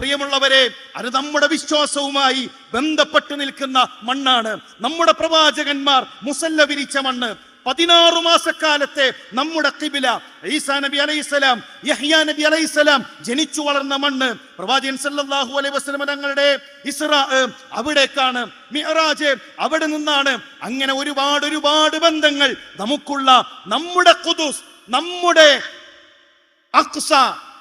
പ്രിയമുള്ളവരെ, അത് നമ്മുടെ വിശ്വാസവുമായി ബന്ധപ്പെട്ട് നിൽക്കുന്ന മണ്ണാണ്. നമ്മുടെ പ്രവാചകന്മാർ മുസല്ല വിരിച്ച മണ്ണ്. 16 മാസക്കാലത്തെ നമ്മുടെ ഖിബില, ഈസാ നബി അലൈഹിസ്സലാം, യഹ്യാ നബി അലൈഹിസ്സലാം ജനിച്ചു വളർന്ന മണ്ണ്. പ്രവാചകൻ സല്ലല്ലാഹു അലൈഹി വസല്ലം തങ്ങളുടെ ഇസ്രാ അവിടേക്കാണ്, മിഅ്റാജ് അവിടെ നിന്നാണ്. അങ്ങനെ ഒരുപാട് ബന്ധങ്ങൾ നമുക്കുള്ള നമ്മുടെ ഖുദൂസ്, നമ്മുടെ അഖ്സ,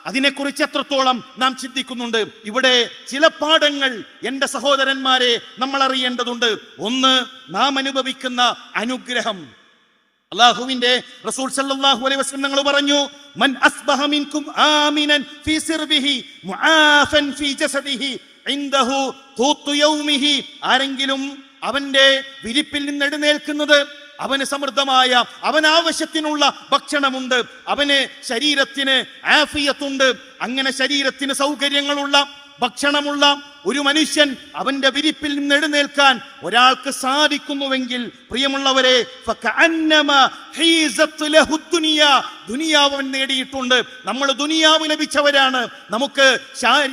അതിനെക്കുറിച്ച് എത്രത്തോളം നാം ചിന്തിക്കുന്നുണ്ട്? ഇവിടെ ചില പാഠങ്ങൾ എൻ്റെ സഹോദരന്മാരെ നമ്മൾ അറിയേണ്ടതുണ്ട്. ഒന്ന്, നാം അനുഭവിക്കുന്ന അനുഗ്രഹം. അല്ലാഹുവിന്റെ റസൂൽ സല്ലല്ലാഹു അലൈഹി വസല്ലം തങ്ങൾ പറഞ്ഞു, മൻ അസ്ബഹ മിൻകും ആമിനൻ ഫീ സിർബിഹി മുആഫൻ ഫീ ജസദിഹി ഇൻദഹു ഖൂതു യൗമിഹി. ആരെങ്കിലും അവന്റെ വിരിപ്പിൽ നിന്ന് എഴുന്നേൽക്കുന്നത്, അവന് സമൃദ്ധമായ, അവന് ആവശ്യത്തിനുള്ള ഭക്ഷണമുണ്ട്, അവന് ശരീരത്തിന് ആഫിയത്തുണ്ട്, അങ്ങനെ ശരീരത്തിന് സൗകര്യങ്ങളുള്ള ഭക്ഷണമുള്ള ഒരു മനുഷ്യൻ അവന്റെ വിരിപ്പിൽ നിന്ന് എഴുന്നേൽക്കാൻ ഒരാൾക്ക് സാധിക്കുന്നുവെങ്കിൽ, പ്രിയമുള്ളവരെ, ദുനിയാവ് നേടിയിട്ടുണ്ട്. നമ്മൾ ദുനിയാവ് ലഭിച്ചവരാണ്. നമുക്ക്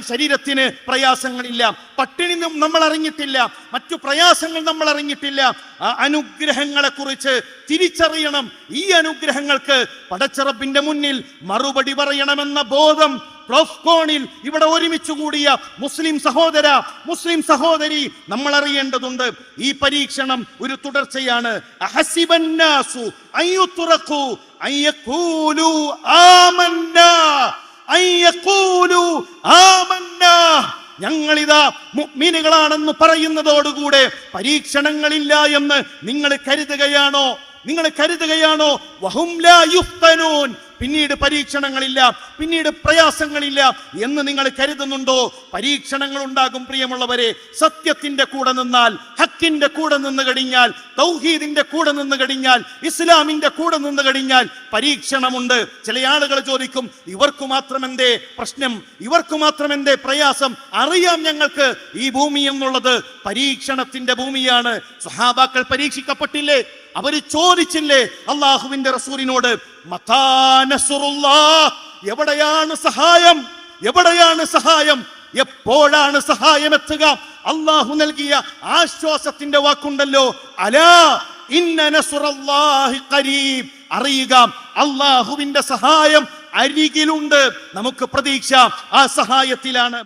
ശരീരത്തിന് പ്രയാസങ്ങളില്ല, പട്ടിണി നമ്മൾ അറിഞ്ഞിട്ടില്ല, മറ്റു പ്രയാസങ്ങൾ നമ്മൾ അറിഞ്ഞിട്ടില്ല. ആ അനുഗ്രഹങ്ങളെ കുറിച്ച് തിരിച്ചറിയണം. ഈ അനുഗ്രഹങ്ങൾക്ക് പടച്ചറബിന്റെ മുന്നിൽ മറുപടി പറയണമെന്ന ബോധം പ്രോഫ്കോണിൽ ഇവിടെ ഒരുമിച്ച് കൂടിയ മുസ്ലിം സഹോദര, മുസ്ലിം സഹോദരി, നമ്മൾ അറിയേണ്ടതുണ്ട്. ഈ പരീക്ഷണം ഒരു തുടർച്ചയാണ്. അഹസിബന്നാസു അയ്യുത്രഖു അയ്യഖൂലു ആമന്നാ, അയ്യഖൂലു ആമന്നാ. ഞങ്ങളിതാ മുഅ്മിനുകളാണെന്ന് പറയുന്നതോടുകൂടെ പരീക്ഷണങ്ങളില്ല എന്ന് നിങ്ങൾ കരുതുകയാണോ? വഹും ലാ യുഫ്തനൂൻ, പിന്നീട് പരീക്ഷണങ്ങളില്ല, പിന്നീട് പ്രയാസങ്ങളില്ല എന്ന് നിങ്ങൾ കരുതുന്നുണ്ടോ? പരീക്ഷണങ്ങൾ ഉണ്ടാകും പ്രിയമുള്ളവരെ. സത്യത്തിന്റെ കൂടെ നിന്നാൽ, ഹക്കിന്റെ കൂടെ നിന്ന് കഴിഞ്ഞാൽ, തൗഹീദിന്റെ കൂടെ നിന്ന് കഴിഞ്ഞാൽ, ഇസ്ലാമിന്റെ കൂടെ നിന്ന് കഴിഞ്ഞാൽ പരീക്ഷണമുണ്ട്. ചില ആളുകൾ ചോദിക്കും, ഇവർക്ക് മാത്രം എന്തേ പ്രശ്നം, ഇവർക്ക് മാത്രം എന്തേ പ്രയാസം? അറിയാം ഞങ്ങൾക്ക്, ഈ ഭൂമി എന്നുള്ളത് പരീക്ഷണത്തിന്റെ ഭൂമിയാണ്. സ്വഹാബാക്കൾ പരീക്ഷിക്കപ്പെട്ടില്ലേ? അവര് ചോദിച്ചില്ലേ അള്ളാഹുവിന്റെ റസൂലിനോട്, മതാ നസ്റുല്ലാഹ്, എവിടെയാണ് സഹായം, എവിടെയാണ് സഹായം, എപ്പോഴാണ് സഹായം എത്തുക? അള്ളാഹു നൽകിയ ആശ്വാസത്തിന്റെ വാക്കുണ്ടല്ലോ, അലാ ഇന്ന നസ്റുല്ലാഹി ഖരീബ്. അറിയുക, അള്ളാഹുവിന്റെ സഹായം അരികിലുണ്ട്. നമുക്ക് പ്രതീക്ഷ ആ സഹായത്തിലാണ്.